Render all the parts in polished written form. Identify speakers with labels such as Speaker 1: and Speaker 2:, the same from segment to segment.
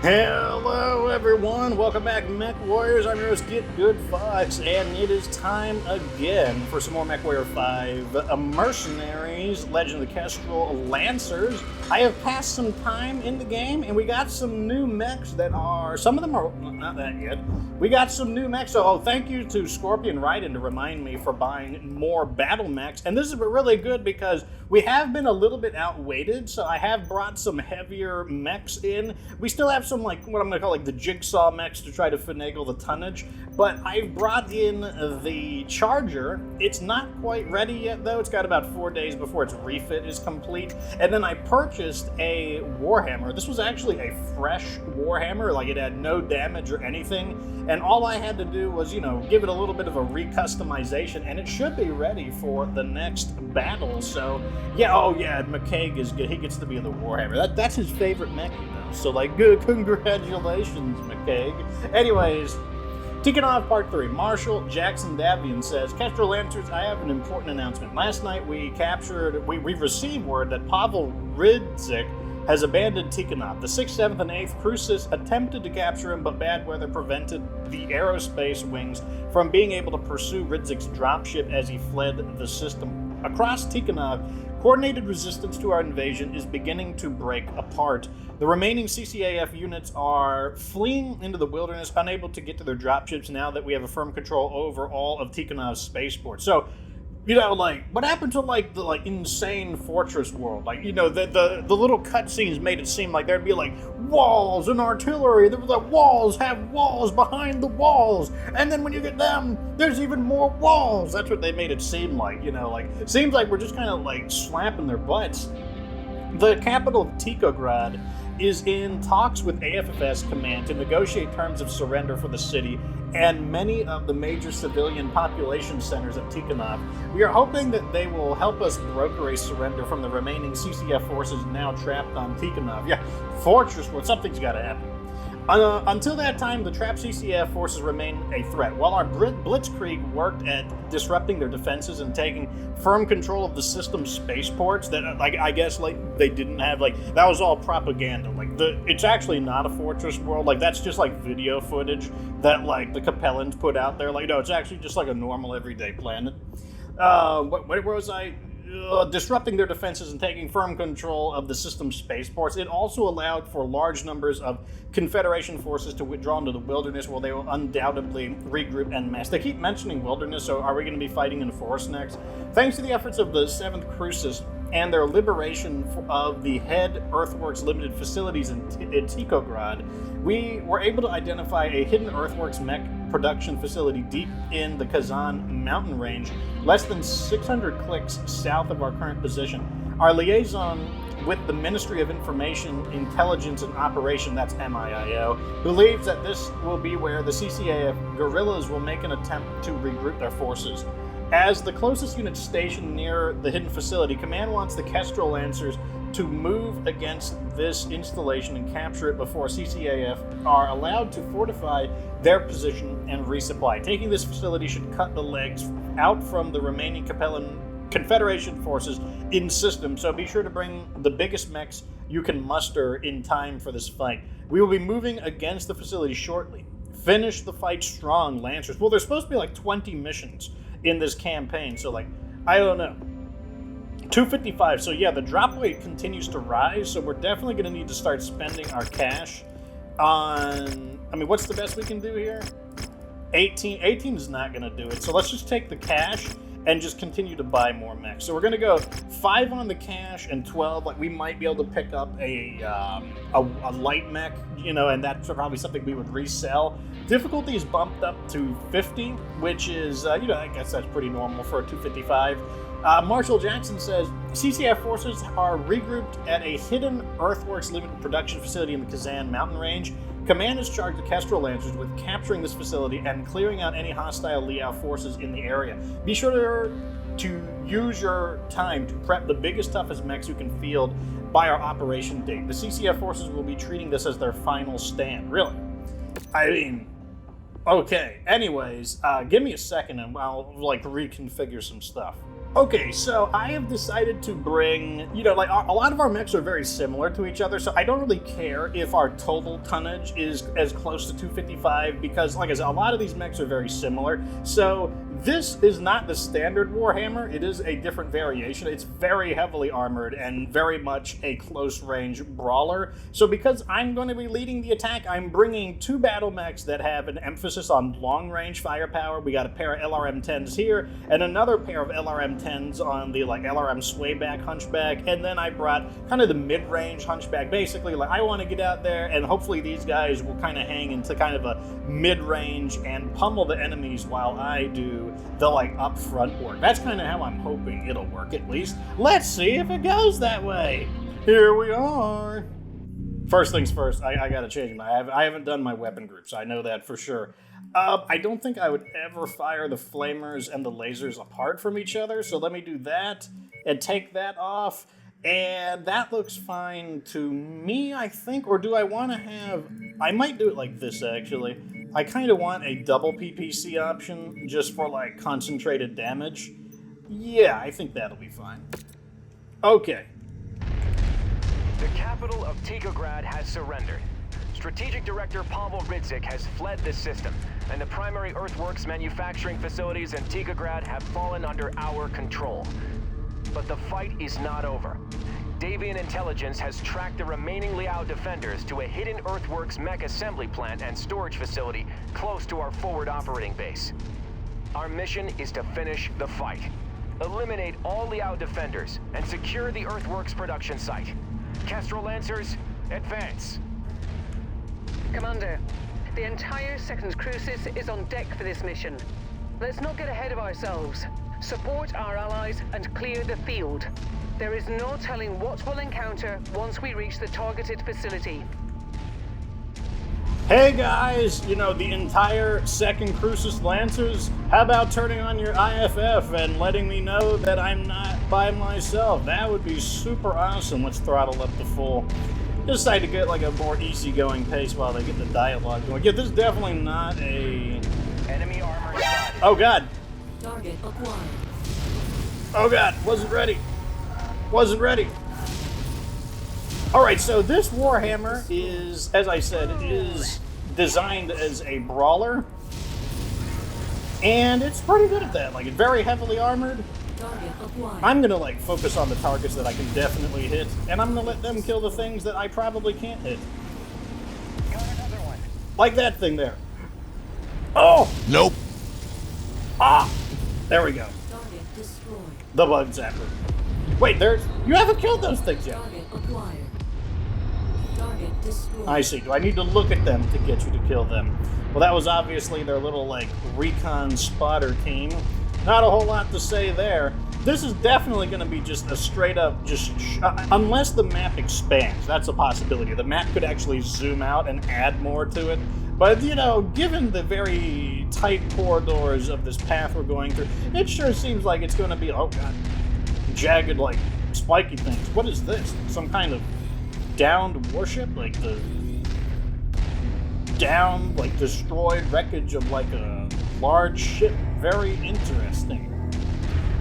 Speaker 1: Hello everyone, welcome back MechWarriors. I'm your host Get Good Fox, and it is time again for some more MechWarrior 5 Mercenaries, Legend of the Kestrel Lancers. I have passed some time in the game, and we got some new mechs that are, some of them are, not that yet. We got some new mechs, so thank you to Scorpion Raiden to remind me for buying more BattleMechs. And this is really good because we have been a little bit outweighted, so I have brought some heavier mechs in. We still have some, like, what I'm going to call, like, the jigsaw mechs to try to finagle the tonnage, but I've brought in the Charger. It's not quite ready yet, though. It's got about 4 days before its refit is complete. And then I purchased a Warhammer. This was actually a fresh Warhammer, like it had no damage or anything, and all I had to do was, you know, give it a little bit of a recustomization, and it should be ready for the next battle. So, yeah, oh yeah, McCaig is good. He gets to be the Warhammer. That's his favorite mech, you know. So, like, good, congratulations, McCaig. Anyways, Tikonov Part 3. Marshal Jackson Davion says, Kestrel Lancers, I have an important announcement. Last night we received word that Pavel Ridzik has abandoned Tikonov. The 6th, 7th, and 8th Crucis attempted to capture him, but bad weather prevented the aerospace wings from being able to pursue Ridzik's dropship as he fled the system. Across Tikonov, coordinated resistance to our invasion is beginning to break apart. The remaining CCAF units are fleeing into the wilderness, unable to get to their dropships now that we have a firm control over all of Tikonov's spaceports. So, you know, like, what happened to, like, the, like, insane fortress world? Like, you know, the little cutscenes made it seem like there'd be, like, walls and artillery. There was, like, walls have walls behind the walls. And then when you get them, there's even more walls. That's what they made it seem like, you know, like, it seems like we're just kind of, like, slapping their butts. The capital of Tikograd is in talks with AFFS Command to negotiate terms of surrender for the city and many of the major civilian population centers of Tikonov. We are hoping that they will help us broker a surrender from the remaining CCF forces now trapped on Tikonov. Yeah, fortress war, something's got to happen. Until that time, the trapped CCF forces remain a threat. While our Blitzkrieg worked at disrupting their defenses and taking firm control of the system's spaceports, that, like, I guess, like, they didn't have, like, that was all propaganda. Like, it's actually not a fortress world. Like, that's just, like, video footage that, like, the Capellans put out there. Like, no, it's actually just, like, a normal everyday planet. Where was I? Disrupting their defenses and taking firm control of the system's spaceports. It also allowed for large numbers of Confederation forces to withdraw into the wilderness, where they will undoubtedly regroup en masse. They keep mentioning wilderness, so are we going to be fighting in force next? Thanks to the efforts of the 7th Crucis and their liberation of the head Earthworks limited facilities in Tikograd, we were able to identify a hidden Earthworks mech production facility deep in the Kazan Mountain range, less than 600 clicks south of our current position. Our liaison with the Ministry of Information, Intelligence, and Operation, that's MIIO, believes that this will be where the CCAF guerrillas will make an attempt to regroup their forces. As the closest unit stationed near the hidden facility, Command wants the Kestrel Lancers to move against this installation and capture it before CCAF are allowed to fortify their position and resupply. Taking this facility should cut the legs out from the remaining Capellan Confederation forces in system, so be sure to bring the biggest mechs you can muster in time for this fight. We will be moving against the facility shortly. Finish the fight strong, Lancers. Well, there's supposed to be like 20 missions in this campaign, so, like, I don't know. 255, so yeah, the drop weight continues to rise, so we're definitely going to need to start spending our cash on, I mean, what's the best we can do here? 18 is not going to do it, so let's just take the cash and just continue to buy more mechs. So we're going to go 5 on the cash and 12, like, we might be able to pick up a light mech, you know, and that's probably something we would resell. Difficulty is bumped up to 50, which is, you know, I guess that's pretty normal for a 255. Marshal Jackson says, CCF forces are regrouped at a hidden Earthworks limited production facility in the Kazan Mountain range. Command has charged the Kestrel Lancers with capturing this facility and clearing out any hostile Liao forces in the area. Be sure to use your time to prep the biggest, toughest mechs you can field by our operation date. The CCF forces will be treating this as their final stand. Really? I mean, okay. Anyways, give me a second and I'll, like, reconfigure some stuff. Okay, so I have decided to bring, you know, like a lot of our mechs are very similar to each other, so I don't really care if our total tonnage is as close to 255 because, like I said, a lot of these mechs are very similar. So this is not the standard Warhammer, it is a different variation. It's very heavily armored and very much a close-range brawler. So because I'm going to be leading the attack, I'm bringing 2 BattleMechs that have an emphasis on long-range firepower. We got a pair of LRM-10s here, and another pair of LRM-10s on the like LRM swayback hunchback, and then I brought kind of the mid-range hunchback. Basically, like I want to get out there and hopefully these guys will kind of hang into kind of a mid-range and pummel the enemies while I do the like up-front work. That's kind of how I'm hoping it'll work, at least. Let's see if it goes that way. Here we are. First things first, I gotta change my. I haven't done my weapon groups. I know that for sure. I don't think I would ever fire the flamers and the lasers apart from each other, so let me do that and take that off. And that looks fine to me, I think. Or do I want to have... I might do it like this, actually. I kind of want a double PPC option just for, like, concentrated damage. Yeah, I think that'll be fine. Okay.
Speaker 2: The capital of Tikograd has surrendered. Strategic Director Pavel Ridzik has fled the system, and the primary earthworks manufacturing facilities in Tikograd have fallen under our control. But the fight is not over. Davion intelligence has tracked the remaining Liao defenders to a hidden earthworks mech assembly plant and storage facility close to our forward operating base. Our mission is to finish the fight. Eliminate all Liao defenders and secure the earthworks production site. Kestrel Lancers, advance.
Speaker 3: Commander, the entire 2nd Crucis is on deck for this mission. Let's not get ahead of ourselves. Support our allies and clear the field. There is no telling what we'll encounter once we reach the targeted facility.
Speaker 1: Hey guys, you know, the entire 2nd Crucis Lancers, how about turning on your IFF and letting me know that I'm not by myself? That would be super awesome. Let's throttle up to full. Decide to get like a more easygoing pace while they get the dialogue going. Yeah, this is definitely not a...
Speaker 2: Enemy armor spotted.
Speaker 1: Oh god.
Speaker 4: Target acquired.
Speaker 1: Oh god, wasn't ready. Wasn't ready. Alright, so this Warhammer is, as I said, is designed as a brawler. And it's pretty good at that. Like, it's very heavily armored. I'm gonna like focus on the targets that I can definitely hit, and I'm gonna let them kill the things that I probably can't hit.
Speaker 2: Got another one.
Speaker 1: Like that thing there. Oh!
Speaker 5: Nope.
Speaker 1: Ah! There we go.
Speaker 4: Target destroyed.
Speaker 1: The bug zapper. Wait, there's... You haven't killed those things yet.
Speaker 4: Target acquired. Target destroyed.
Speaker 1: I see. Do I need to look at them to get you to kill them? Well, that was obviously their little, like, recon spotter team. Not a whole lot to say there. This is definitely going to be just a straight-up, unless the map expands. That's a possibility. The map could actually zoom out and add more to it. But, you know, given the very tight corridors of this path we're going through, it sure seems like it's going to be, oh god, jagged, like, spiky things. What is this? Some kind of downed warship? Like the down, like, destroyed wreckage of, like, a large ship. Very interesting.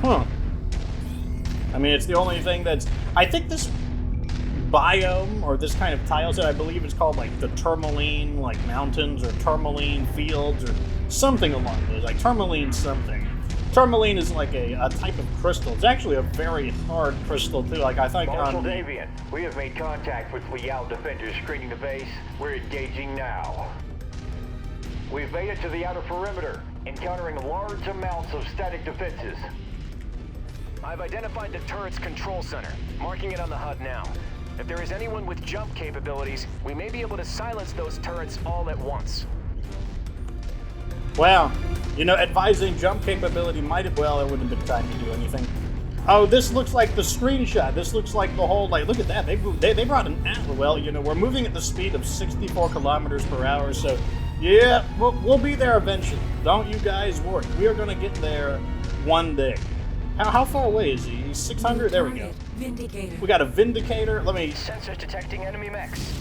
Speaker 1: Huh. I mean, it's the only thing that's... I think this biome, or this kind of tile set, I believe it's called, like, the Tourmaline, like, mountains, or Tourmaline fields, or something along those. Like, Tourmaline something. Tourmaline is, like, a type of crystal. It's actually a very hard crystal, too. Like, I think
Speaker 2: Marshal Davion, we have made contact with Liao defenders screening the base. We're engaging now. We've made it to the outer perimeter, encountering large amounts of static defenses. I've identified the turret's control center, marking it on the HUD now. If there is anyone with jump capabilities, we may be able to silence those turrets all at once.
Speaker 1: Wow. You know, advising jump capability might have... Well, it wouldn't have been time to do anything. Oh, this looks like the screenshot. This looks like the whole... Like, look at that. They brought an atlas. Well, you know, we're moving at the speed of 64 kilometers per hour, so... Yeah, we'll be there eventually. Don't you guys worry. We are going to get there one day. How far away is he? He's 600? There we go.
Speaker 4: Vindicator.
Speaker 1: We got a Vindicator. Let me...
Speaker 2: Sensors detecting enemy mechs.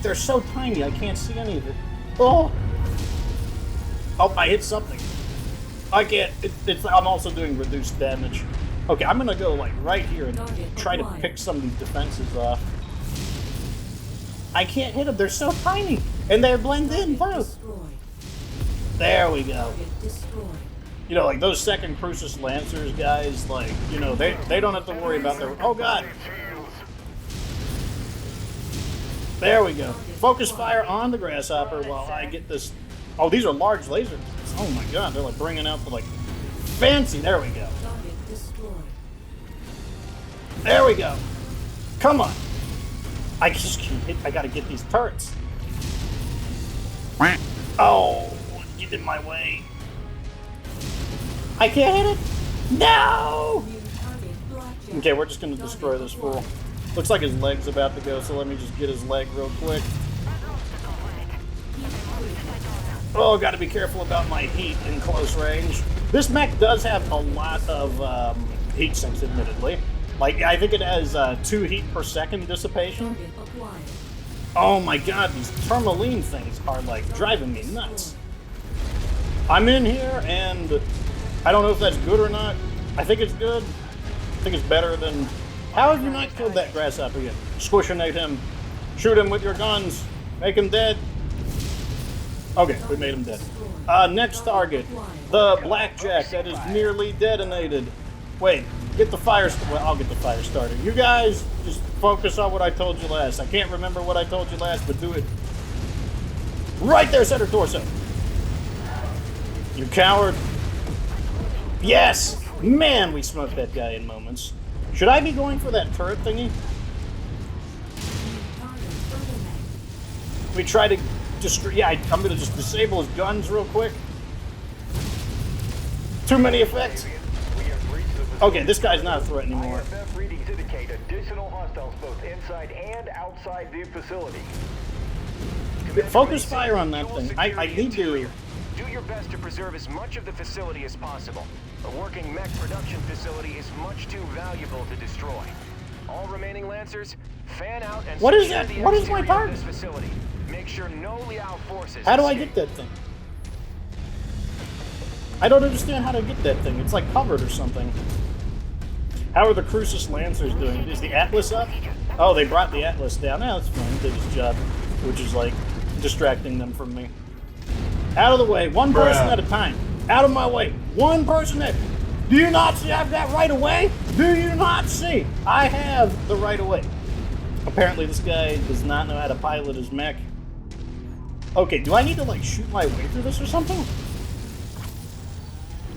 Speaker 1: They're so tiny, I can't see any of it. Oh! Oh, I hit something. I can't. I'm also doing reduced damage. Okay, I'm gonna go like right here and try to pick some of these defenses off. I can't hit them. They're so tiny, and they blend in too. There we go. You know, like those second Crucis Lancers guys, like, you know, they don't have to worry about their... Oh, God! There we go. Focus fire on the grasshopper while I get this... Oh, these are large lasers. Oh, my God. They're, like, bringing out the, like, fancy... There we go. There we go. Come on. I just can't hit... I gotta get these turrets. Oh, get in my way. I can't hit it! No! Okay, we're just gonna destroy this fool. Looks like his leg's about to go, so let me just get his leg real quick. Oh, gotta be careful about my heat in close range. This mech does have a lot of heat sinks, admittedly. Like, I think it has 2 heat per second dissipation. Oh my god, these tourmaline things are, like, driving me nuts. I'm in here, and... I don't know if that's good or not. I think it's good. I think it's better than... How have you not killed that grasshopper yet? Squishinate him. Shoot him with your guns. Make him dead. Okay, we made him dead. Next target. The blackjack that is nearly detonated. Wait, get the fire... Well, I'll get the fire starter. You guys, just focus on what I told you last. I can't remember what I told you last, but do it. Right there, center torso. You coward. Yes! Man, we smoked that guy in moments. Should I be going for that turret thingy? We try to destroy... Yeah, I'm going to just disable his guns real quick. Too many effects. Okay, this guy's not a threat anymore.
Speaker 5: IFF readings indicate additional hostiles both inside and outside the facility.
Speaker 1: Focus fire on that thing. I need to...
Speaker 2: Do your best to preserve as much of the facility as possible. A working mech production facility is much too valuable to destroy. All remaining Lancers, fan out and
Speaker 1: what is
Speaker 2: secure
Speaker 1: that?
Speaker 2: the
Speaker 1: What is my
Speaker 2: exterior of
Speaker 1: target?
Speaker 2: this facility. Make sure no Liao forces
Speaker 1: How do I
Speaker 2: escape.
Speaker 1: get that thing? I don't understand how to get that thing. It's like covered or something. How are the Crucis Lancers doing? Is the Atlas up? Oh, they brought the Atlas down. Now that's fine. Did his job, which is like distracting them from me. Out of the way, one person at a time. Out of my way, one person at... Do you not see I've got right of way? Do you not see? I have the right of way. Apparently this guy does not know how to pilot his mech. Okay, do I need to like shoot my way through this or something?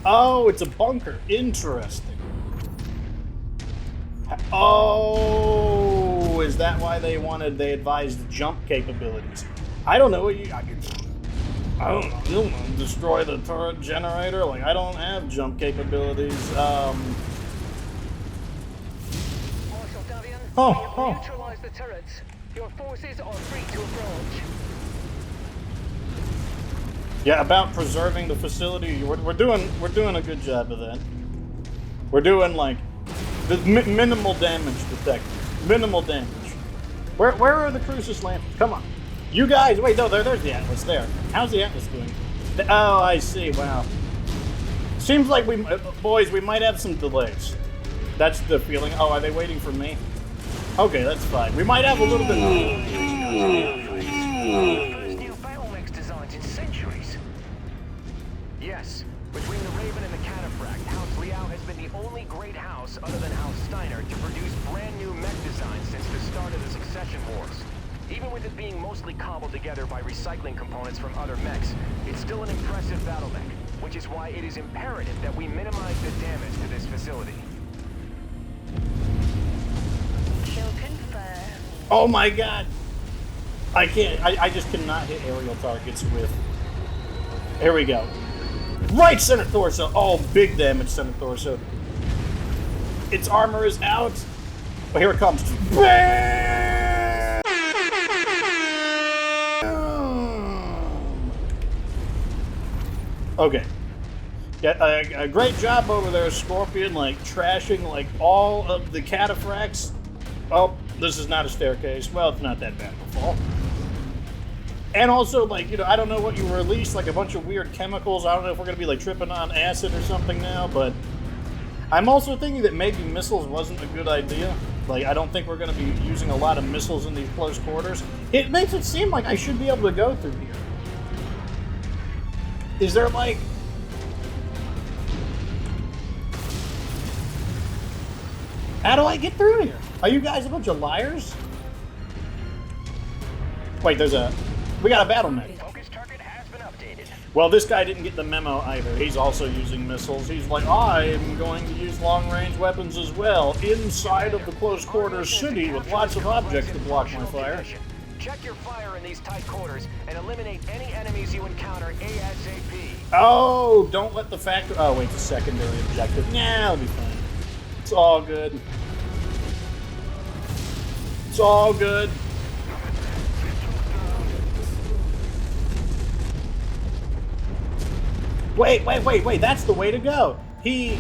Speaker 1: Oh, it's a bunker. Interesting. Oh, is that why they advised jump capabilities? I don't know what I don't know, destroy the turret generator? Like, I don't have jump capabilities.
Speaker 3: Marshal Davion, we have neutralized the turrets. Your forces are free to approach.
Speaker 1: Yeah, about preserving the facility, we're doing a good job of that. We're doing, like, the minimal damage detected. Minimal damage. Where are the Crucis Lancers? Come on. You guys, wait, no, there's the Atlas there. How's the Atlas doing? Oh, I see, wow. Seems like boys, we might have some delays. That's the feeling. Oh, are they waiting for me? Okay, that's fine. We might have a little bit...
Speaker 2: First new BattleMechs designs in centuries. Yes, between the Raven and the Cataphract, House Liao has been the only great house other than House Steiner to produce brand new mech designs since the start of the Succession Wars. Even with it being mostly cobbled together by recycling components from other mechs, it's still an impressive BattleMech, which is why it is imperative that we minimize the damage to this facility.
Speaker 3: Kill confirmed.
Speaker 1: Oh my god! I can't, I just cannot hit aerial targets with... Here we go. Right center torso! Oh, big damage center torso. Its armor is out. Oh, here it comes. Bam! Okay. Yeah, a great job over there, Scorpion, like trashing like all of the Cataphracts. Oh, this is not a staircase. Well, it's not that bad of a fall. And also, like, you know, I don't know what you released, like a bunch of weird chemicals. I don't know if we're going to be, like, tripping on acid or something now, but I'm also thinking that maybe missiles wasn't a good idea. Like, I don't think we're going to be using a lot of missiles in these close quarters. It makes it seem like I should be able to go through here. Is there, like... How do I get through here? Are you guys a bunch of liars? Wait, there's a... We got a BattleMech.
Speaker 2: Focus target has been updated.
Speaker 1: Well, this guy didn't get the memo either. He's also using missiles. He's like, I'm going to use long-range weapons as well, inside of the close-quarters city with lots of objects to block my fire.
Speaker 2: Check your fire in these tight quarters and eliminate any enemies you encounter ASAP.
Speaker 1: Oh, don't let the factor... Oh, wait, it's a secondary objective. Nah, it'll be fine. It's all good. It's all good. Wait, that's the way to go. These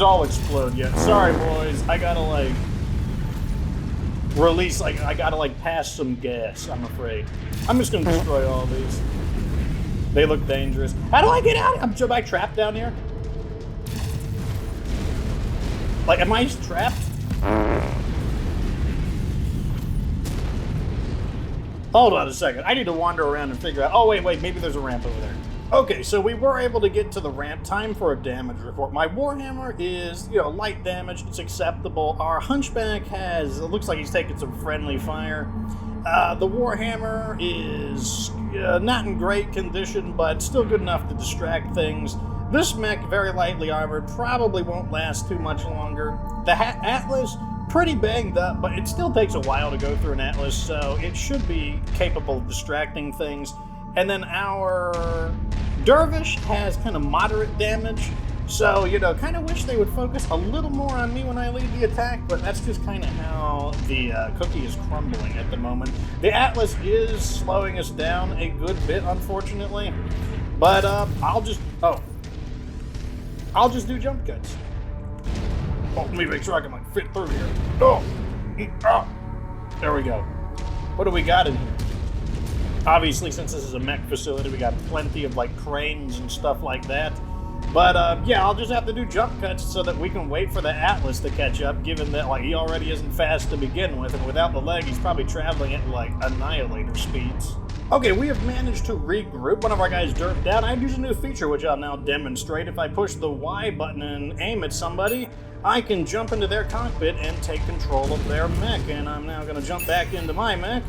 Speaker 1: all explode yet. Sorry, boys. I gotta, like, release, like, I gotta, like, pass some gas, I'm afraid. I'm just gonna destroy all these. They look dangerous. How do I get out? Am I trapped down here? Like, am I trapped? Hold on a second. I need to wander around and figure out. Oh, wait, maybe there's a ramp over there. Okay, so we were able to get to the ramp. Time for a damage report. My Warhammer is, you know, light damage. It's acceptable. Our Hunchback has, it looks like he's taking some friendly fire. The Warhammer is not in great condition, but still good enough to distract things. This mech, very lightly armored, probably won't last too much longer. The Atlas, pretty banged up, but it still takes a while to go through an Atlas, so it should be capable of distracting things. And then our Dervish has kind of moderate damage, so, you know, kind of wish they would focus a little more on me when I lead the attack, but that's just kind of how the cookie is crumbling at the moment. The Atlas is slowing us down a good bit, unfortunately, but I'll just do jump cuts. Oh, let me make sure I can, like, fit through here. There we go. What do we got in here? Obviously, since this is a mech facility, we got plenty of, like, cranes and stuff like that. But, yeah, I'll just have to do jump cuts so that we can wait for the Atlas to catch up, given that, like, he already isn't fast to begin with, and without the leg, he's probably traveling at, like, annihilator speeds. Okay, we have managed to regroup. One of our guys derped down. I've used a new feature, which I'll now demonstrate. If I push the Y button and aim at somebody, I can jump into their cockpit and take control of their mech. And I'm now going to jump back into my mech.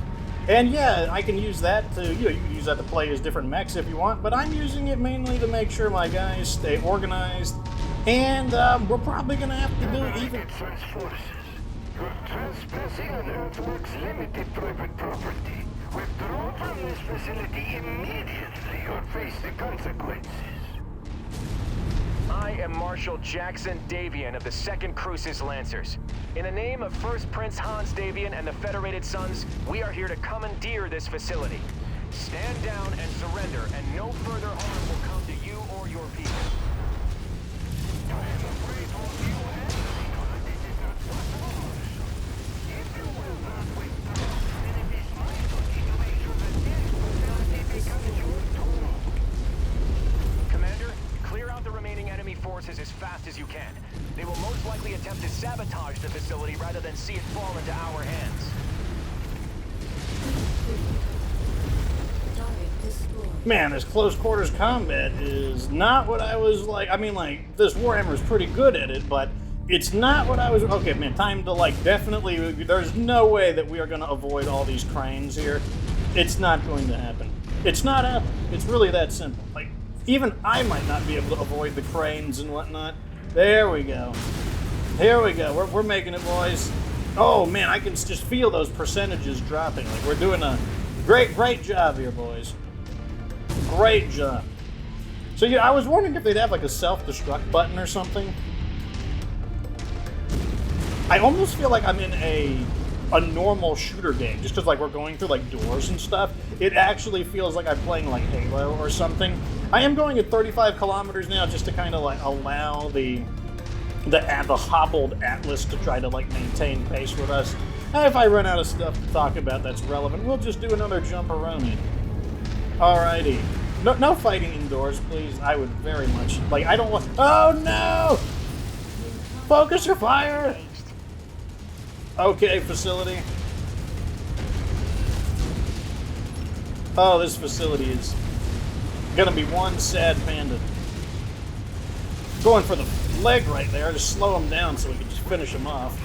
Speaker 1: And yeah, I can use that to, you can use that to play as different mechs if you want, but I'm using it mainly to make sure my guys stay organized. And we're probably going to have to do even...
Speaker 6: You're trespassing on Earthworks limited private property. Withdraw from this facility immediately or face the consequences.
Speaker 2: I am Marshal Jackson Davion of the 2nd Crucis Lancers. In the name of First Prince House Davion and the Federated Sons, we are here to commandeer this facility. Stand down and surrender, and no further harm will come to you or your people.
Speaker 6: I am afraid all you have to this is not possible. If you will not withdraw, then it is my duty to make sure that this facility becomes your tomb.
Speaker 2: Commander, clear out the remaining enemy forces as fast as you can. They will most likely attempt to sabotage the facility rather than see it fall into our hands.
Speaker 1: Man, this close quarters combat is not what I was like. I mean, like, this Warhammer is pretty good at it, but it's not what I was. Okay, man, time to, like, definitely. There's no way that we are going to avoid all these cranes here. It's not going to happen. It's not happening. It's really that simple. Like, even I might not be able to avoid the cranes and whatnot. There we go. Here we go. We're making it, boys. Oh, man, I can just feel those percentages dropping. Like, we're doing a great job here, boys. Great job. So, yeah, I was wondering if they'd have, like, a self-destruct button or something. I almost feel like I'm in a normal shooter game, just because, like, we're going through, like, doors and stuff. It actually feels like I'm playing, like, Halo or something. I am going at 35 kilometers now, just to kind of, like, allow the hobbled Atlas to try to, like, maintain pace with us. If I run out of stuff to talk about that's relevant, we'll just do another jump-a-roni. Alrighty. No fighting indoors, please. I would very much... Like, I don't want... Oh, no! Focus your fire! Okay, facility. Oh, this facility is gonna be one sad panda. Going for the leg right there, just slow him down so we can just finish him off.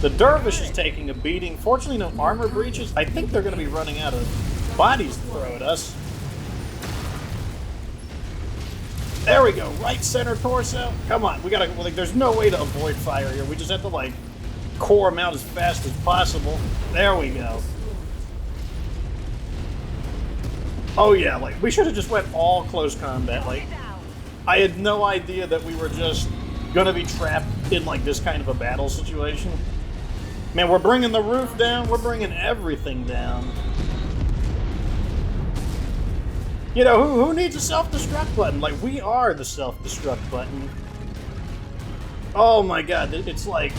Speaker 1: The dervish is taking a beating. Fortunately, no armor breaches. I think they're gonna be running out of bodies to throw at us. There we go, right center torso. Come on, we gotta, like, there's no way to avoid fire here. We just have to, like, core them out as fast as possible. There we go. Oh yeah, like, we should have just went all close combat. Like, I had no idea that we were just gonna be trapped in, like, this kind of a battle situation. Man, we're bringing the roof down. We're bringing everything down. You know, who needs a self-destruct button? Like, we are the self-destruct button. Oh my god, it's like...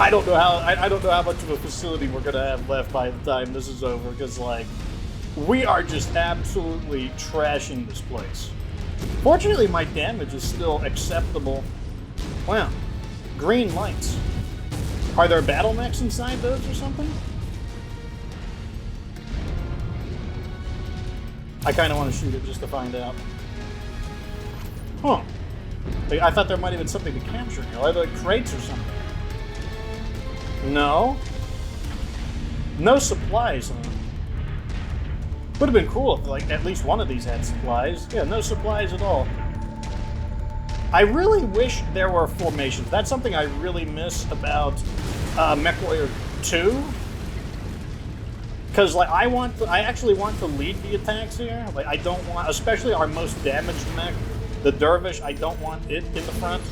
Speaker 1: I don't know how much of a facility we're gonna have left by the time this is over, because, like, we are just absolutely trashing this place. Fortunately, my damage is still acceptable. Wow. Green lights. Are there BattleMechs inside those or something? I kind of want to shoot it just to find out. Huh. I thought there might have been something to capture here. Are there crates or something? No. No supplies, huh? Would have been cool if, like, at least one of these had supplies. Yeah, no supplies at all. I really wish there were formations. That's something I really miss about MechWarrior 2. Because, like, I actually want to lead the attacks here. Like, I don't want, especially our most damaged mech, the Dervish, I don't want it in the front.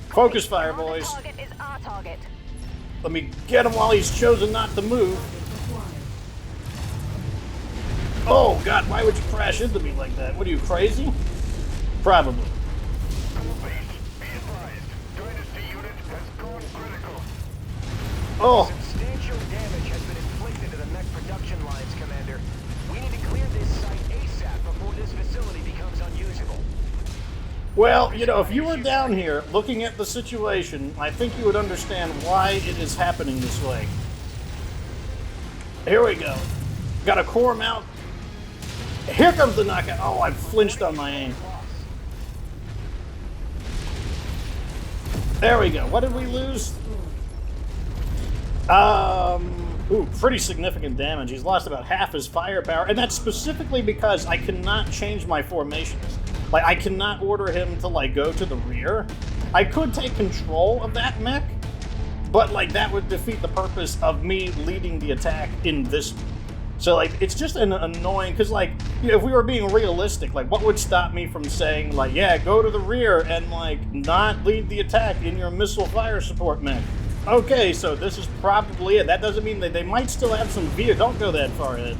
Speaker 1: Focus fire, boys.
Speaker 7: Target is our target.
Speaker 1: Let me get him while he's chosen not to move. Oh, God, why would you crash into me like that? What are you, crazy? Probably. Oh.
Speaker 2: Substantial damage has been inflicted to the mech production lines, Commander. We need to clear this site ASAP before this facility becomes unusable.
Speaker 1: Well, you know, if you were down here looking at the situation, I think you would understand why it is happening this way. Here we go. Got a core mount. Here comes the knockout. Oh, I flinched on my aim. There we go. What did we lose? Ooh, pretty significant damage. He's lost about half his firepower, and that's specifically because I cannot change my formations. Like, I cannot order him to, like, go to the rear. I could take control of that mech, but, like, that would defeat the purpose of me leading the attack in this. So, like, it's just an annoying, because, like, you know, if we were being realistic, like, what would stop me from saying, like, yeah, go to the rear and, like, not lead the attack in your missile fire support mech? Okay, so this is probably it. That doesn't mean that they might still have some via. Don't go that far ahead.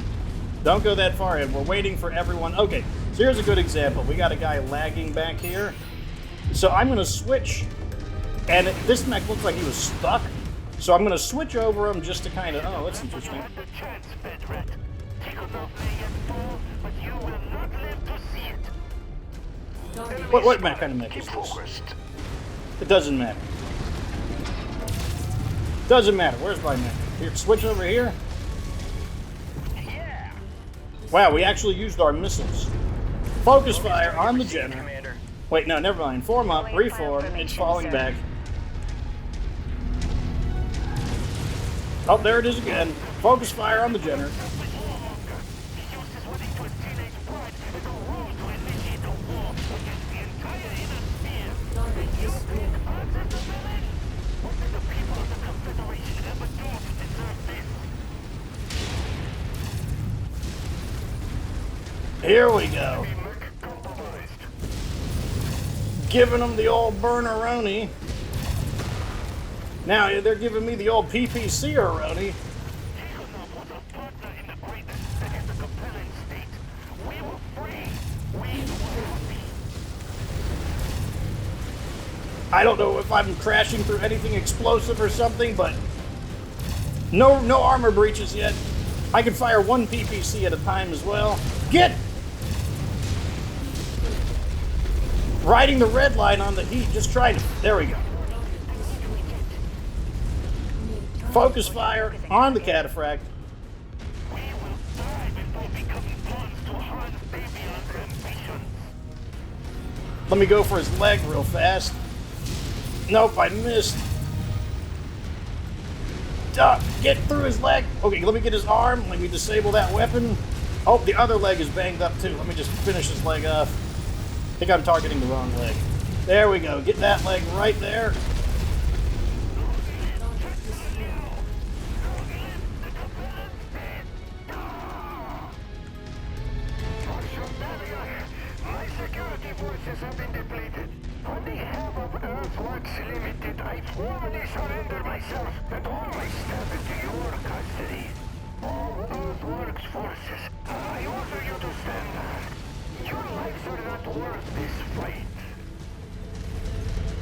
Speaker 1: Don't go that far ahead. We're waiting for everyone. Okay, so here's a good example. We got a guy lagging back here. So I'm going to switch. And this mech looks like he was stuck. So I'm going to switch over him just to kind of... Oh, that's interesting. What kind of mech is this? It doesn't matter. Doesn't matter. Where's my mech? Here, switch over here. Wow, we actually used our missiles. Focus fire on the Jenner. Wait, no, never mind. Form up, reform. It's falling back. Oh, there it is again. Focus fire on the Jenner. Here we go. Giving them the old burneroni. Now they're giving me the old PPC-eroni. I don't know if I'm crashing through anything explosive or something, but no armor breaches yet. I can fire one PPC at a time as well. Get! Riding the red line on the heat, just trying to... There we go. Focus fire on the Cataphract.
Speaker 6: We will die before becoming pawns to House Davion's ambitions.
Speaker 1: Let me go for his leg real fast. Nope, I missed. Get through his leg. Okay, let me get his arm. Let me disable that weapon. Oh, the other leg is banged up too. Let me just finish his leg off. I think I'm targeting the wrong leg. There we go. Get that leg right there.
Speaker 6: My security forces have been depleted. On behalf of Earthworks Limited, I formally surrender myself and all my staff into your custody. All Earthworks forces, I order you to stand back. Your lives are not worth this fight.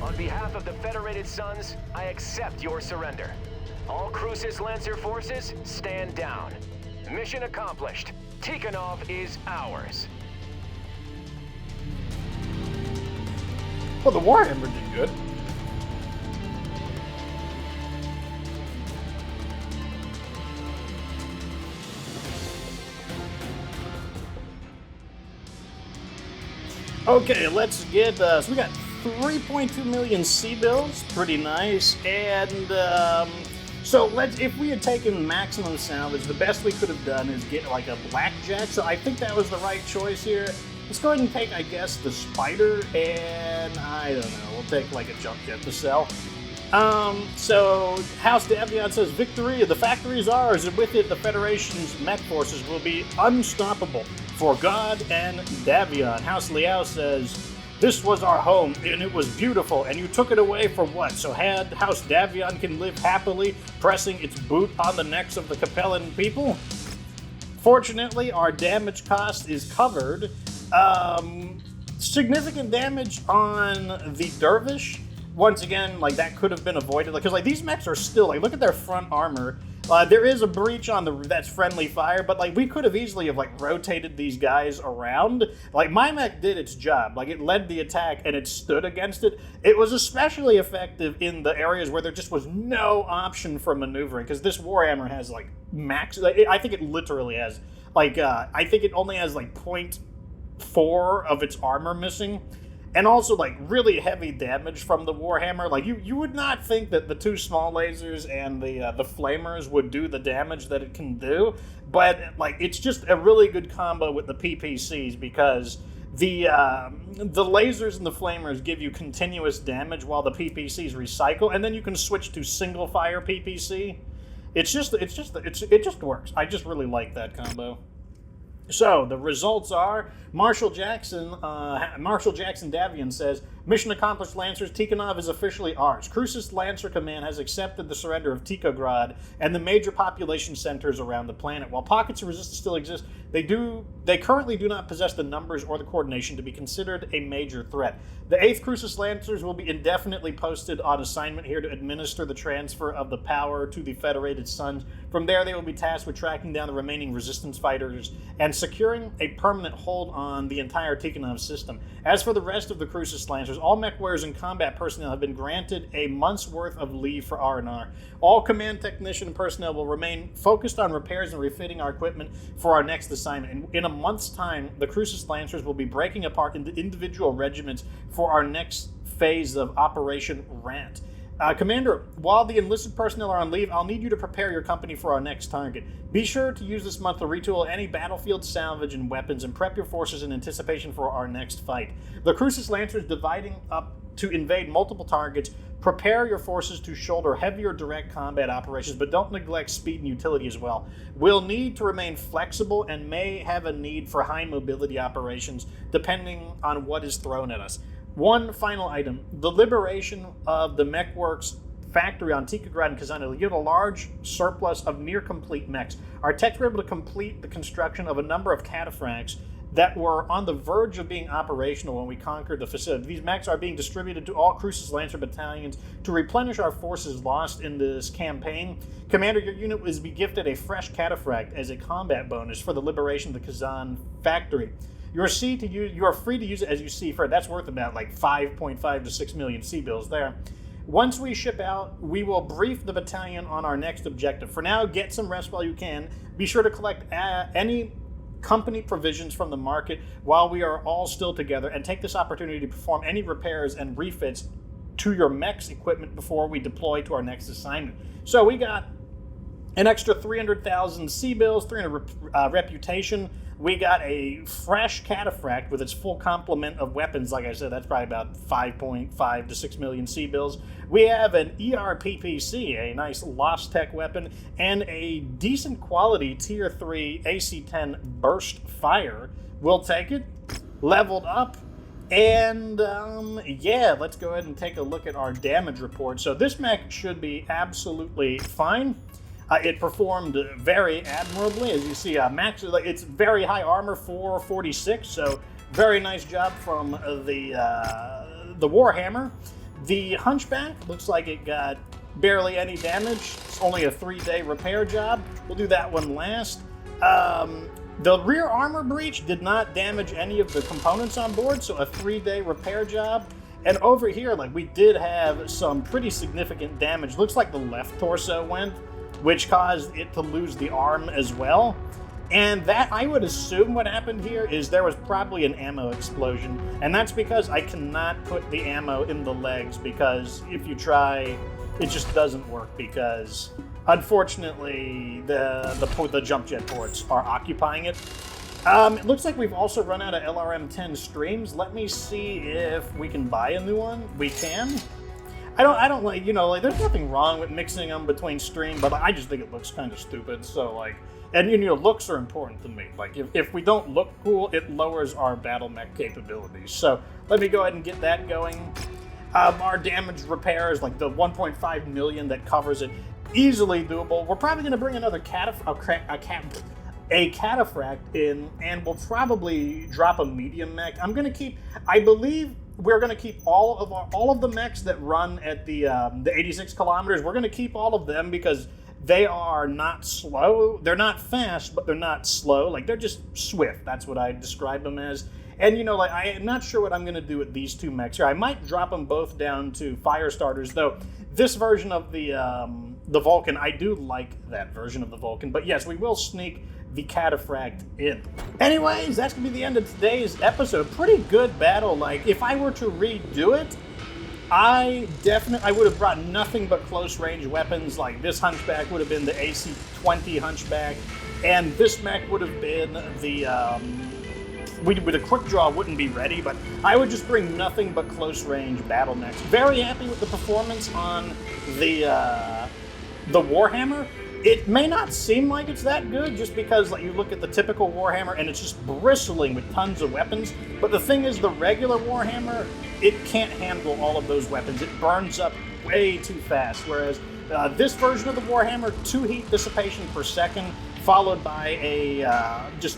Speaker 2: On behalf of the Federated Sons, I accept your surrender. All Crucis Lancer forces, stand down. Mission accomplished. Tikonov is ours.
Speaker 1: Well, the Warhammer did good. Okay, let's get, so we got 3.2 million C-bills, pretty nice, and so if we had taken maximum salvage, the best we could have done is get like a blackjack, so I think that was the right choice here. Let's go ahead and take, I guess, the spider, and I don't know, we'll take like a jump jet to sell. So House Davion says, victory, the factory is ours, and with it, the Federation's mech forces will be unstoppable for God and Davion. House Liao says, this was our home, and it was beautiful, and you took it away for what? So House Davion can live happily, pressing its boot on the necks of the Capellan people? Fortunately, our damage cost is covered. Significant damage on the Dervish. Once again, like, that could have been avoided. Because, like, these mechs are still, like, look at their front armor. There is a breach on that's friendly fire, but, like, we could have easily have, like, rotated these guys around. Like, my mech did its job. Like, it led the attack, and it stood against it. It was especially effective in the areas where there just was no option for maneuvering, because this Warhammer has, like, max... I think it literally has, like, I think it only has, like, 0.4 of its armor missing. And also, like, really heavy damage from the Warhammer. Like, you would not think that the two small lasers and the flamers would do the damage that it can do. But, like, it's just a really good combo with the PPCs because the lasers and the flamers give you continuous damage while the PPCs recycle. And then you can switch to single-fire PPC. It just works. I just really like that combo. So, the results are, Marshal Jackson Davion says, mission accomplished, Lancers. Tikonov is officially ours. Crucis Lancer Command has accepted the surrender of Tikograd and the major population centers around the planet. While pockets of resistance still exist, they currently do not possess the numbers or the coordination to be considered a major threat. The 8th Crucis Lancers will be indefinitely posted on assignment here to administer the transfer of the power to the Federated Sons. From there, they will be tasked with tracking down the remaining resistance fighters and securing a permanent hold on the entire Tikonov system. As for the rest of the Crucis Lancers, all MechWarriors and combat personnel have been granted a month's worth of leave for R&R. All command technician personnel will remain focused on repairs and refitting our equipment for our next assignment. In a month's time, the Crucis Lancers will be breaking apart into individual regiments for our next phase of Operation Rant. Commander, while the enlisted personnel are on leave, I'll need you to prepare your company for our next target. Be sure to use this month to retool any battlefield salvage and weapons and prep your forces in anticipation for our next fight. The Crucis Lancers dividing up to invade multiple targets. Prepare your forces to shoulder heavier direct combat operations, but don't neglect speed and utility as well. We'll need to remain flexible and may have a need for high mobility operations depending on what is thrown at us. One final item, the liberation of the MechWorks factory on Tikograd and Kazan will yield a large surplus of near-complete mechs. Our techs were able to complete the construction of a number of Cataphracts that were on the verge of being operational when we conquered the facility. These mechs are being distributed to all Crucis Lancer battalions to replenish our forces lost in this campaign. Commander, your unit is be gifted a fresh Cataphract as a combat bonus for the liberation of the Kazan factory. You are free to use it as you see fit. That's worth about like 5.5 to 6 million C-bills there. Once we ship out, we will brief the battalion on our next objective. For now, get some rest while you can. Be sure to collect any company provisions from the market while we are all still together, and take this opportunity to perform any repairs and refits to your mechs equipment before we deploy to our next assignment. So we got an extra 300,000 C-bills, 300 reputation. We got a fresh Cataphract with its full complement of weapons. Like I said, that's probably about 5.5 to 6 million C-bills. We have an ERPPC, a nice Lost Tech weapon, and a decent quality Tier 3 AC-10 Burst Fire. We'll take it. Leveled up. And, yeah, let's go ahead and take a look at our damage report. So this mech should be absolutely fine. It performed very admirably. As you see, max, it's very high armor, 446, so very nice job from the Warhammer. The Hunchback looks like it got barely any damage. It's only a 3-day repair job. We'll do that one last. The rear armor breach did not damage any of the components on board, so a 3-day repair job. And over here, like, we did have some pretty significant damage. Looks like the left torso went, which caused it to lose the arm as well. And that, I would assume what happened here is there was probably an ammo explosion. And that's because I cannot put the ammo in the legs, because if you try, it just doesn't work, because unfortunately the jump jet ports are occupying it. It looks like we've also run out of LRM-10 streams. Let me see if we can buy a new one. We can. I don't like, there's nothing wrong with mixing them between stream, but I just think it looks kind of stupid. So, like, and looks are important to me. Like, if we don't look cool, it lowers our BattleMech capabilities. So let me go ahead and get that going. Our damage repairs, like the 1.5 million that covers it, easily doable. We're probably going to bring another Cataphract in, and we'll probably drop a medium mech. I'm going to keep, I believe, we're going to keep all of the mechs that run at the 86 kilometers. We're going to keep all of them because they are not slow. They're not fast, but they're not slow. Like, they're just swift. That's what I describe them as. And, I'm not sure what I'm going to do with these two mechs here. I might drop them both down to fire starters, though. This version of the Vulcan, I do like that version of the Vulcan. But yes, we will sneak the Cataphract in. Anyways, that's gonna be the end of today's episode. Pretty good battle. Like, if I were to redo it, I would have brought nothing but close range weapons. Like, this Hunchback would have been the AC-20 Hunchback, and this mech would have been the with a quick draw wouldn't be ready, but I would just bring nothing but close range BattleMechs. Very happy with the performance on the Warhammer. It may not seem like it's that good just because, like, you look at the typical Warhammer and it's just bristling with tons of weapons. But the thing is, the regular Warhammer, it can't handle all of those weapons. It burns up way too fast. Whereas this version of the Warhammer, 2 heat dissipation per second, followed by a just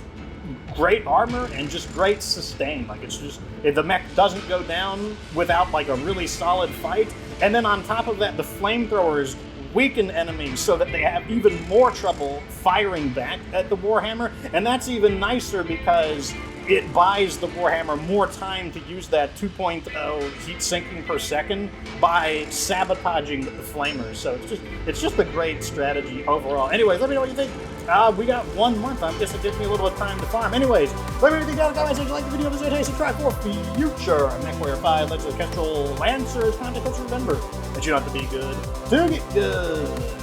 Speaker 1: great armor and just great sustain. Like, it's just, if the mech doesn't go down without like a really solid fight. And then on top of that, the flamethrowers weaken enemies so that they have even more trouble firing back at the Warhammer. And that's even nicer because it buys the Warhammer more time to use that 2.0 heat sinking per second by sabotaging the flamers. So it's just a great strategy overall. Anyways, let me know what you think. We got 1 month. I guess it gives me a little bit of time to farm. Anyways, let me know what you think down in the comments. If you like the video, visit hey, subscribe for future MechWarrior 5 Legends of Kestrel Lancers content. Remember that you don't have to be good to get good.